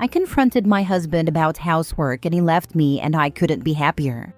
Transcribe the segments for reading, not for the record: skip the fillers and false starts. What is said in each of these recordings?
I confronted my husband about housework and he left me and I couldn't be happier.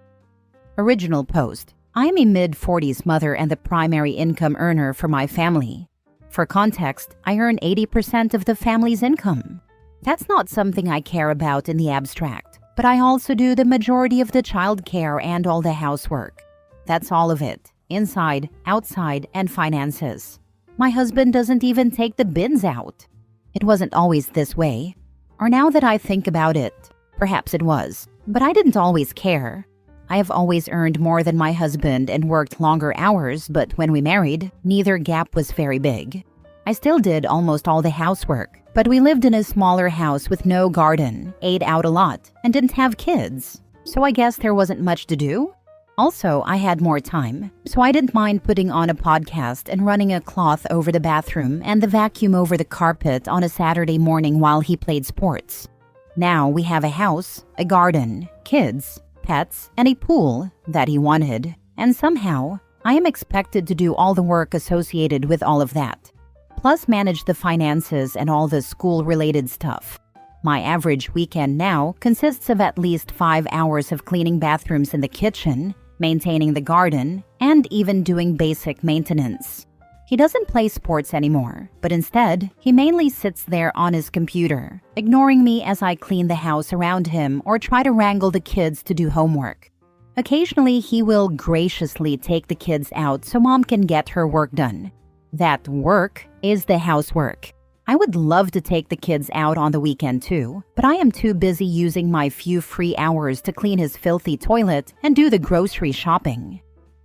Original post. I am a mid-40s mother and the primary income earner for my family. For context, I earn 80% of the family's income. That's not something I care about in the abstract, but I also do the majority of the childcare and all the housework. That's all of it, inside, outside, and finances. My husband doesn't even take the bins out. It wasn't always this way. Or now that I think about it, perhaps it was. But I didn't always care. I have always earned more than my husband and worked longer hours, but when we married, neither gap was very big. I still did almost all the housework, but we lived in a smaller house with no garden, ate out a lot, and didn't have kids. So I guess there wasn't much to do. Also, I had more time, so I didn't mind putting on a podcast and running a cloth over the bathroom and the vacuum over the carpet on a Saturday morning while he played sports. Now we have a house, a garden, kids, pets, and a pool that he wanted, and somehow I am expected to do all the work associated with all of that, plus manage the finances and all the school-related stuff. My average weekend now consists of at least 5 hours of cleaning bathrooms in the kitchen, maintaining the garden, and even doing basic maintenance. He doesn't play sports anymore, but instead, he mainly sits there on his computer, ignoring me as I clean the house around him or try to wrangle the kids to do homework. Occasionally, he will graciously take the kids out so mom can get her work done. That work is the housework. I would love to take the kids out on the weekend too, but I am too busy using my few free hours to clean his filthy toilet and do the grocery shopping.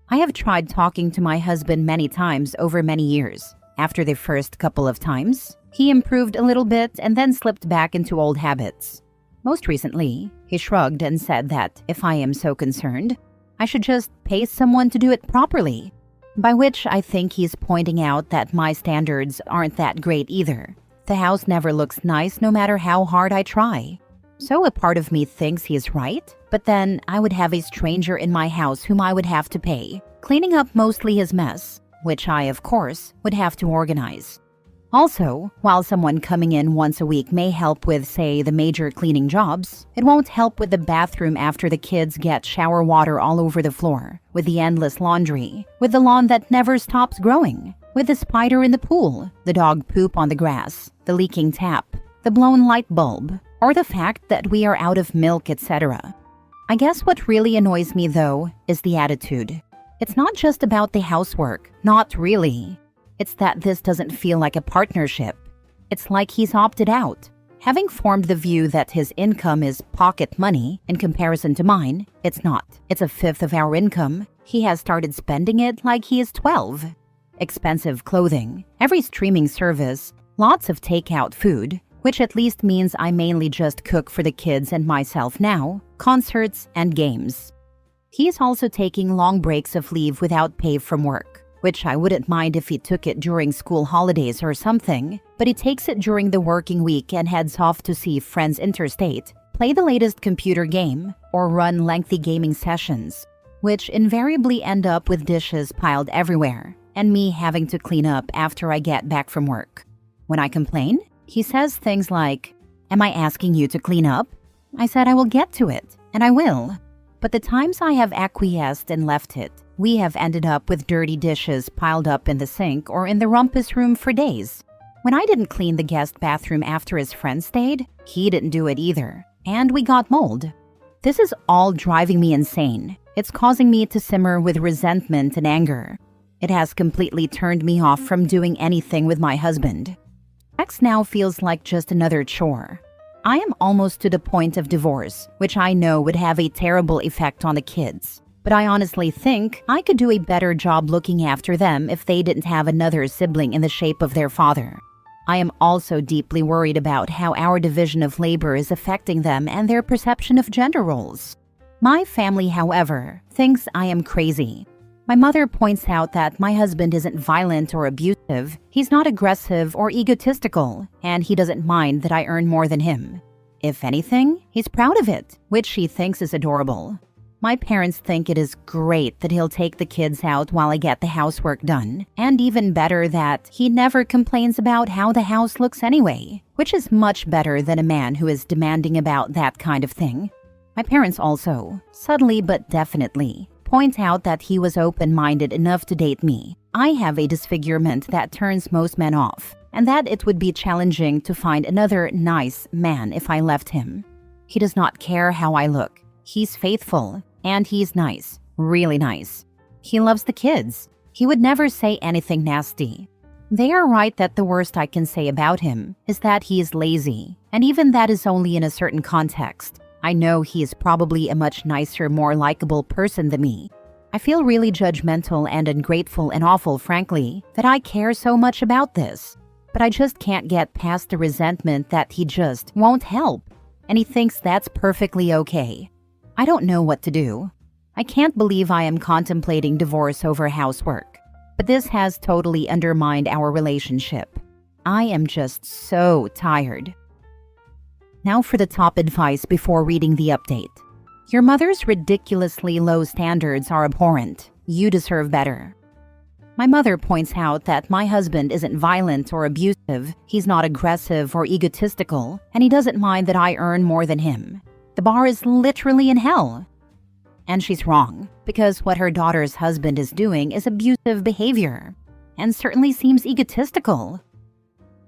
I have tried talking to my husband many times over many years. After the first couple of times, he improved a little bit and then slipped back into old habits. Most recently, he shrugged and said that if I am so concerned, I should just pay someone to do it properly. By which I think he's pointing out that my standards aren't that great either. The house never looks nice no matter how hard I try. So a part of me thinks he's right, but then I would have a stranger in my house whom I would have to pay, cleaning up mostly his mess, which I, of course, would have to organize. Also, while someone coming in once a week may help with, say, the major cleaning jobs, it won't help with the bathroom after the kids get shower water all over the floor, with the endless laundry, with the lawn that never stops growing, with the spider in the pool, the dog poop on the grass, the leaking tap, the blown light bulb, or the fact that we are out of milk, etc. I guess what really annoys me, though, is the attitude. It's not just about the housework, not really. It's that this doesn't feel like a partnership. It's like he's opted out. Having formed the view that his income is pocket money in comparison to mine, it's not. It's a fifth of our income. He has started spending it like he is 12. Expensive clothing, every streaming service, lots of takeout food, which at least means I mainly just cook for the kids and myself now, concerts and games. He's also taking long breaks of leave without pay from work, which I wouldn't mind if he took it during school holidays or something, but he takes it during the working week and heads off to see friends interstate, play the latest computer game, or run lengthy gaming sessions, which invariably end up with dishes piled everywhere, and me having to clean up after I get back from work. When I complain, he says things like, "Am I asking you to clean up?" I said I will get to it, and I will. But the times I have acquiesced and left it, we have ended up with dirty dishes piled up in the sink or in the rumpus room for days. When I didn't clean the guest bathroom after his friend stayed, he didn't do it either, and we got mold. This is all driving me insane. It's causing me to simmer with resentment and anger. It has completely turned me off from doing anything with my husband. Sex now feels like just another chore. I am almost to the point of divorce, which I know would have a terrible effect on the kids. But I honestly think I could do a better job looking after them if they didn't have another sibling in the shape of their father. I am also deeply worried about how our division of labor is affecting them and their perception of gender roles. My family, however, thinks I am crazy. My mother points out that my husband isn't violent or abusive, he's not aggressive or egotistical, and he doesn't mind that I earn more than him. If anything, he's proud of it, which she thinks is adorable. My parents think it is great that he'll take the kids out while I get the housework done, and even better that he never complains about how the house looks anyway, which is much better than a man who is demanding about that kind of thing. My parents also, subtly but definitely, point out that he was open-minded enough to date me. I have a disfigurement that turns most men off, and that it would be challenging to find another nice man if I left him. He does not care how I look. He's faithful, and he's nice, really nice. He loves the kids. He would never say anything nasty. They are right that the worst I can say about him is that he is lazy, and even that is only in a certain context. I know he is probably a much nicer, more likable person than me. I feel really judgmental and ungrateful and awful, frankly, that I care so much about this. But I just can't get past the resentment that he just won't help, and he thinks that's perfectly okay. I don't know what to do. I can't believe I am contemplating divorce over housework, but this has totally undermined our relationship. I am just so tired. Now for the top advice before reading the update. Your mother's ridiculously low standards are abhorrent. You deserve better. My mother points out that my husband isn't violent or abusive, he's not aggressive or egotistical, and he doesn't mind that I earn more than him. The bar is literally in hell. And she's wrong, because what her daughter's husband is doing is abusive behavior, and certainly seems egotistical.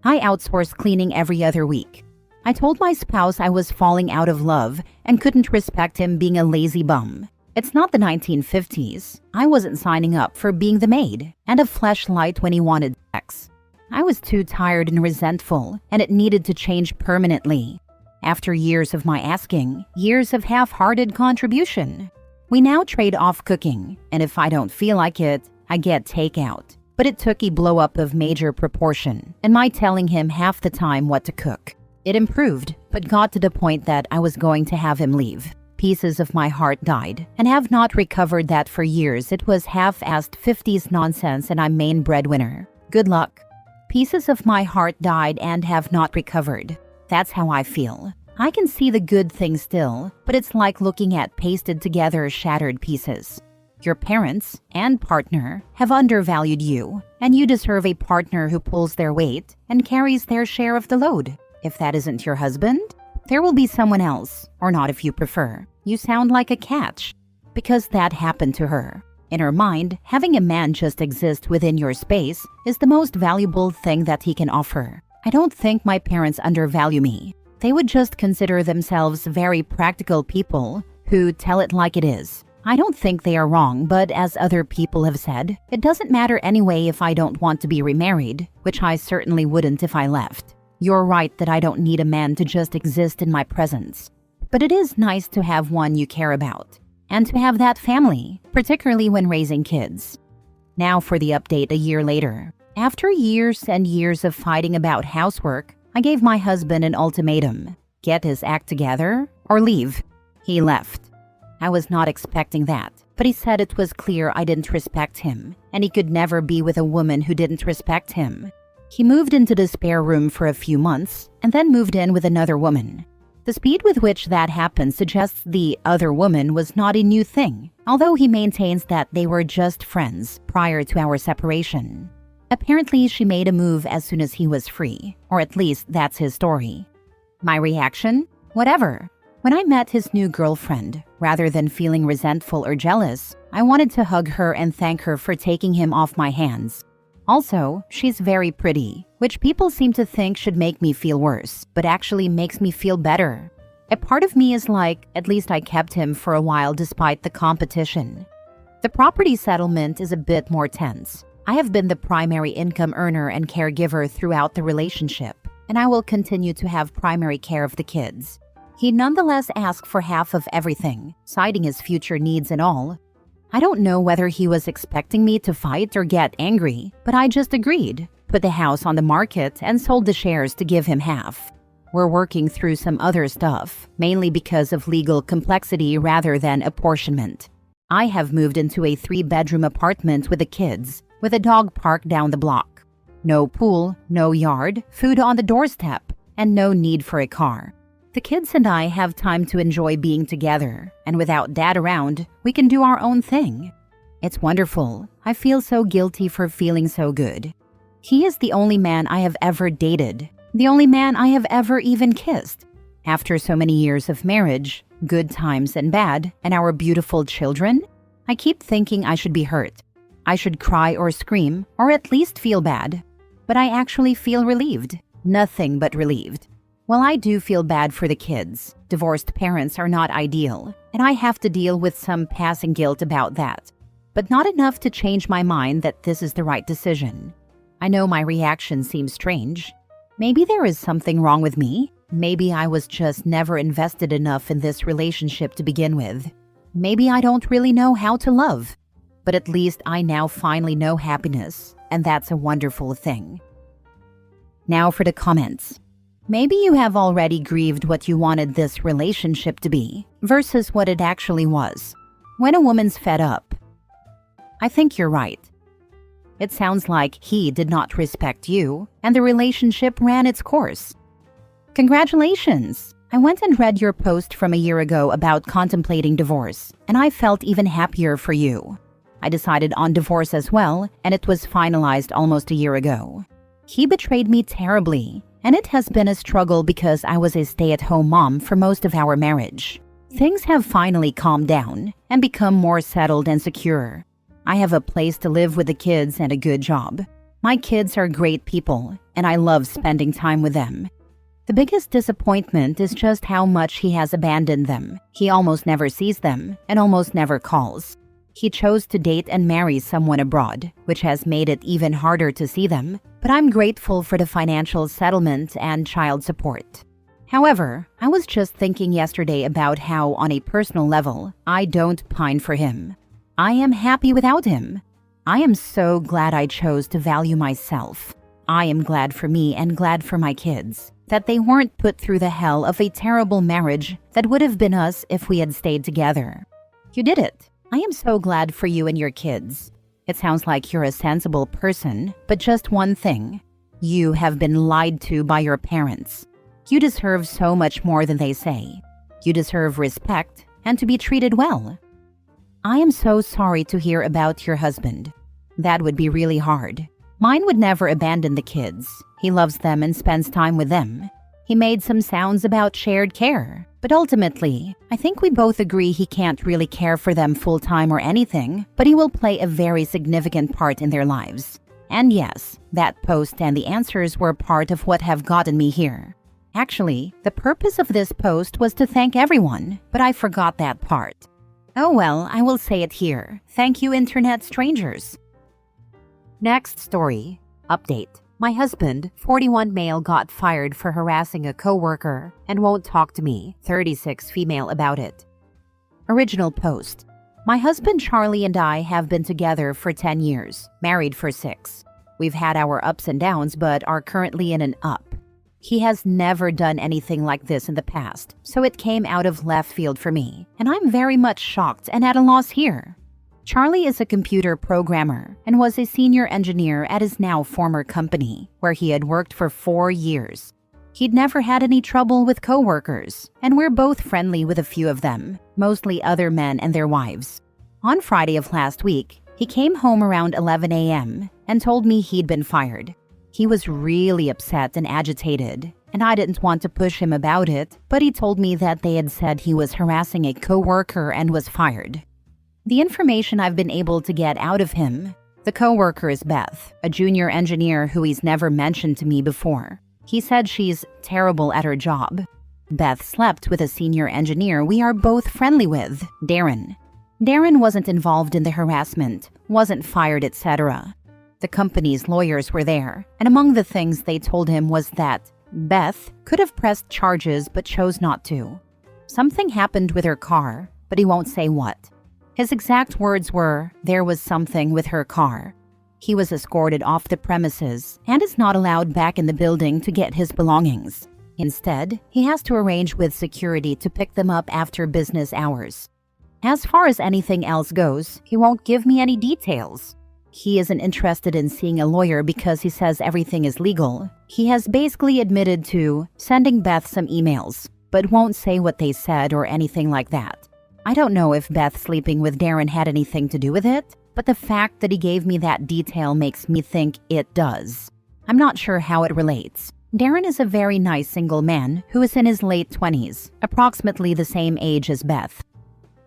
I outsource cleaning every other week. I told my spouse I was falling out of love and couldn't respect him being a lazy bum. It's not the 1950s. I wasn't signing up for being the maid and a fleshlight when he wanted sex. I was too tired and resentful, and it needed to change permanently. After years of my asking, years of half-hearted contribution, we now trade off cooking, and if I don't feel like it, I get takeout. But it took a blow-up of major proportion, and my telling him half the time what to cook. It improved, but got to the point that I was going to have him leave. Pieces of my heart died, and have not recovered that for years. It was half-assed 50s nonsense, and I'm main breadwinner. Good luck. Pieces of my heart died and have not recovered. That's how I feel. I can see the good things still, but it's like looking at pasted together shattered pieces. Your parents and partner have undervalued you, and you deserve a partner who pulls their weight and carries their share of the load. If that isn't your husband, there will be someone else, or not if you prefer. You sound like a catch, because that happened to her. In her mind, having a man just exist within your space is the most valuable thing that he can offer. I don't think my parents undervalue me. They would just consider themselves very practical people who tell it like it is. I don't think they are wrong, but as other people have said, it doesn't matter anyway if I don't want to be remarried, which I certainly wouldn't if I left. You're right that I don't need a man to just exist in my presence. But it is nice to have one you care about, and to have that family, particularly when raising kids. Now for the update a year later. After years and years of fighting about housework, I gave my husband an ultimatum. Get his act together or leave. He left. I was not expecting that, but he said it was clear I didn't respect him, and he could never be with a woman who didn't respect him. He moved into the spare room for a few months, and then moved in with another woman. The speed with which that happened suggests the other woman was not a new thing, although he maintains that they were just friends prior to our separation. Apparently, she made a move as soon as he was free, or at least that's his story. My reaction? Whatever. When I met his new girlfriend, rather than feeling resentful or jealous, I wanted to hug her and thank her for taking him off my hands. Also, she's very pretty, which people seem to think should make me feel worse, but actually makes me feel better. A part of me is like, at least I kept him for a while despite the competition. The property settlement is a bit more tense. I have been the primary income earner and caregiver throughout the relationship, and I will continue to have primary care of the kids. He nonetheless asked for half of everything, citing his future needs and all. I don't know whether he was expecting me to fight or get angry, but I just agreed, put the house on the market, and sold the shares to give him half. We're working through some other stuff, mainly because of legal complexity rather than apportionment. I have moved into a 3-bedroom apartment with the kids, with a dog park down the block. No pool, no yard, food on the doorstep, and no need for a car. The kids and I have time to enjoy being together, and without Dad around, we can do our own thing. It's wonderful. I feel so guilty for feeling so good. He is the only man I have ever dated, the only man I have ever even kissed. After so many years of marriage, good times and bad, and our beautiful children, I keep thinking I should be hurt. I should cry or scream, or at least feel bad. But I actually feel relieved. Nothing but relieved. While I do feel bad for the kids, divorced parents are not ideal, and I have to deal with some passing guilt about that. But not enough to change my mind that this is the right decision. I know my reaction seems strange. Maybe there is something wrong with me. Maybe I was just never invested enough in this relationship to begin with. Maybe I don't really know how to love. But at least I now finally know happiness, and that's a wonderful thing. Now for the comments. Maybe you have already grieved what you wanted this relationship to be versus what it actually was. When a woman's fed up, I think you're right. It sounds like he did not respect you, and the relationship ran its course. Congratulations! I went and read your post from a year ago about contemplating divorce, and I felt even happier for you. I decided on divorce as well, and it was finalized almost a year ago. He betrayed me terribly, and it has been a struggle because I was a stay-at-home mom for most of our marriage. Things have finally calmed down and become more settled and secure. I have a place to live with the kids and a good job. My kids are great people, and I love spending time with them. The biggest disappointment is just how much he has abandoned them. He almost never sees them and almost never calls. He chose to date and marry someone abroad, which has made it even harder to see them, but I'm grateful for the financial settlement and child support. However, I was just thinking yesterday about how, on a personal level, I don't pine for him. I am happy without him. I am so glad I chose to value myself. I am glad for me and glad for my kids, that they weren't put through the hell of a terrible marriage that would have been us if we had stayed together. You did it. I am so glad for you and your kids. It sounds like you're a sensible person, but just one thing. You have been lied to by your parents. You deserve so much more than they say. You deserve respect and to be treated well. I am so sorry to hear about your husband. That would be really hard. Mine would never abandon the kids. He loves them and spends time with them. He made some sounds about shared care, but ultimately, I think we both agree he can't really care for them full-time or anything, but he will play a very significant part in their lives. And yes, that post and the answers were part of what have gotten me here. Actually, the purpose of this post was to thank everyone, but I forgot that part. Oh well, I will say it here. Thank you, internet strangers. Next story. Update. My husband, 41 male, got fired for harassing a coworker and won't talk to me, 36 female, about it. Original post. My husband Charlie and I have been together for 10 years, married for 6. We've had our ups and downs but are currently in an up. He has never done anything like this in the past, so it came out of left field for me, and I'm very much shocked and at a loss here. Charlie is a computer programmer and was a senior engineer at his now former company, where he had worked for 4 years. He'd never had any trouble with coworkers, and we're both friendly with a few of them, mostly other men and their wives. On Friday of last week, he came home around 11 a.m. and told me he'd been fired. He was really upset and agitated, and I didn't want to push him about it, but he told me that they had said he was harassing a coworker and was fired. The information I've been able to get out of him: the coworker is Beth, a junior engineer who he's never mentioned to me before. He said she's terrible at her job. Beth slept with a senior engineer we are both friendly with, Darren. Darren wasn't involved in the harassment, wasn't fired, etc. The company's lawyers were there, and among the things they told him was that Beth could have pressed charges but chose not to. Something happened with her car, but he won't say what. His exact words were, there was something with her car. He was escorted off the premises and is not allowed back in the building to get his belongings. Instead, he has to arrange with security to pick them up after business hours. As far as anything else goes, he won't give me any details. He isn't interested in seeing a lawyer because he says everything is legal. He has basically admitted to sending Beth some emails. but won't say what they said or anything like that. I don't know if Beth sleeping with Darren had anything to do with it, but the fact that he gave me that detail makes me think it does. I'm not sure how it relates. Darren is a very nice single man who is in his late 20s, approximately the same age as Beth.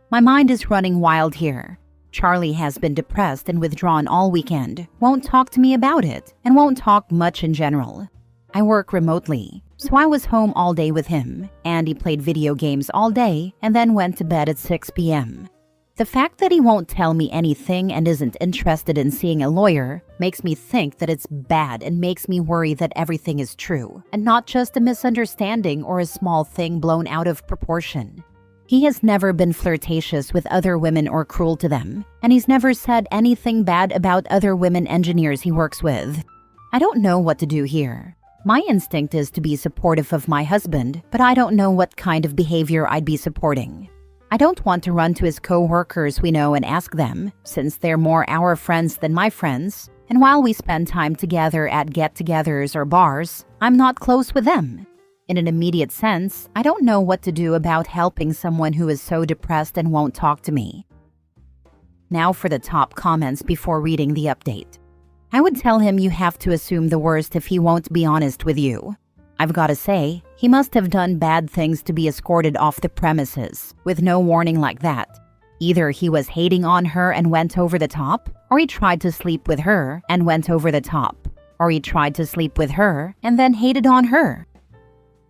My mind is running wild here. Charlie has been depressed and withdrawn all weekend, won't talk to me about it, and won't talk much in general. I work remotely, so I was home all day with him, and he played video games all day and then went to bed at 6 p.m. The fact that he won't tell me anything and isn't interested in seeing a lawyer makes me think that it's bad and makes me worry that everything is true and not just a misunderstanding or a small thing blown out of proportion. He has never been flirtatious with other women or cruel to them, and he's never said anything bad about other women engineers he works with. I don't know what to do here. My instinct is to be supportive of my husband, but I don't know what kind of behavior I'd be supporting. I don't want to run to his co-workers we know and ask them, since they're more our friends than my friends, and while we spend time together at get-togethers or bars, I'm not close with them. In an immediate sense, I don't know what to do about helping someone who is so depressed and won't talk to me. Now for the top comments before reading the update. I would tell him you have to assume the worst if he won't be honest with you. I've got to say, he must have done bad things to be escorted off the premises, with no warning like that. Either he was hating on her and went over the top, or he tried to sleep with her and went over the top, or he tried to sleep with her and then hated on her.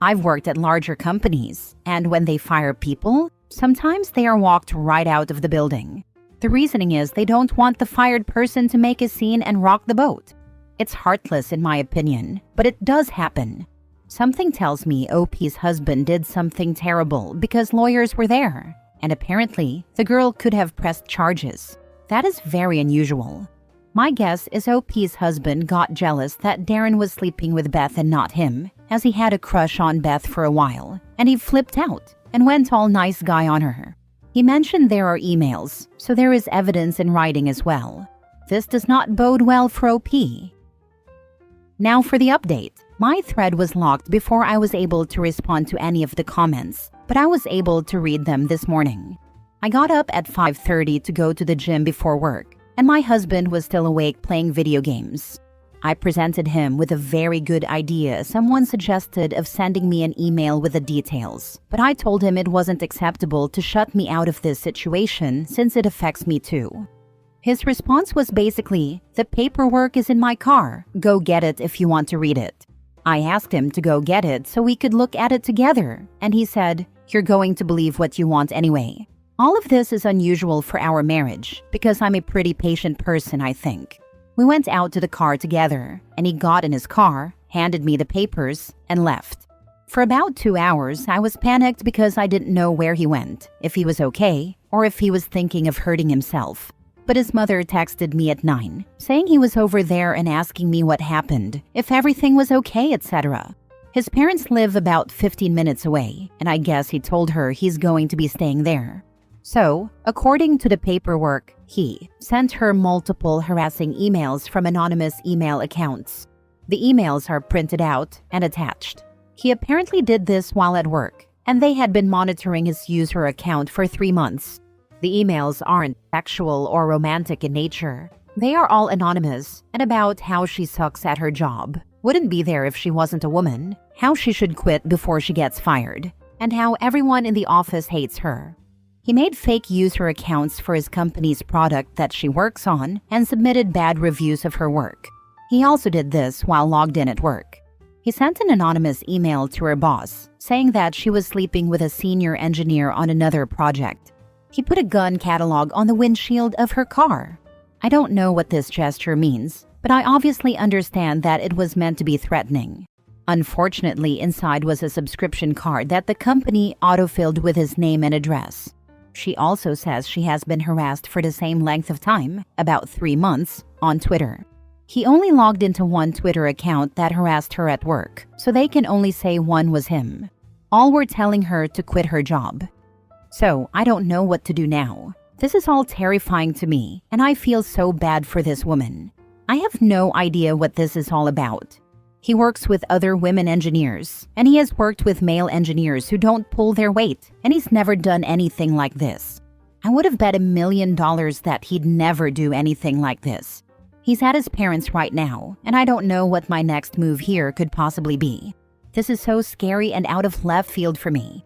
I've worked at larger companies, and when they fire people, sometimes they are walked right out of the building. The reasoning is they don't want the fired person to make a scene and rock the boat. It's heartless in my opinion, but it does happen. Something tells me OP's husband did something terrible because lawyers were there, and apparently the girl could have pressed charges. That is very unusual. My guess is OP's husband got jealous that Darren was sleeping with Beth and not him, as he had a crush on Beth for a while, and he flipped out and went all nice guy on her. He mentioned there are emails, so there is evidence in writing as well. This does not bode well for OP. Now for the update. My thread was locked before I was able to respond to any of the comments, but I was able to read them this morning. I got up at 5:30 to go to the gym before work, and my husband was still awake playing video games. I presented him with a very good idea someone suggested of sending me an email with the details, but I told him it wasn't acceptable to shut me out of this situation since it affects me too. His response was basically, "The paperwork is in my car, go get it if you want to read it." I asked him to go get it so we could look at it together, and he said, "You're going to believe what you want anyway." All of this is unusual for our marriage because I'm a pretty patient person, I think. We went out to the car together, and he got in his car, handed me the papers, and left. For about 2 hours, I was panicked because I didn't know where he went, if he was okay, or if he was thinking of hurting himself. But his mother texted me at 9, saying he was over there and asking me what happened, if everything was okay, etc. His parents live about 15 minutes away, and I guess he told her he's going to be staying there. So, according to the paperwork, he sent her multiple harassing emails from anonymous email accounts. The emails are printed out and attached. He apparently did this while at work, and they had been monitoring his user account for 3 months. The emails aren't sexual or romantic in nature. They are all anonymous and about how she sucks at her job, wouldn't be there if she wasn't a woman, how she should quit before she gets fired, and how everyone in the office hates her. He made fake user accounts for his company's product that she works on and submitted bad reviews of her work. He also did this while logged in at work. He sent an anonymous email to her boss, saying that she was sleeping with a senior engineer on another project. He put a gun catalog on the windshield of her car. I don't know what this gesture means, but I obviously understand that it was meant to be threatening. Unfortunately, inside was a subscription card that the company autofilled with his name and address. She also says she has been harassed for the same length of time, about 3 months, on Twitter. He only logged into one Twitter account that harassed her at work, so they can only say one was him. All were telling her to quit her job. So, I don't know what to do now. This is all terrifying to me, and I feel so bad for this woman. I have no idea what this is all about. He works with other women engineers, and he has worked with male engineers who don't pull their weight, and he's never done anything like this. I would have bet $1 million that he'd never do anything like this. He's at his parents' right now, and I don't know what my next move here could possibly be. This is so scary and out of left field for me.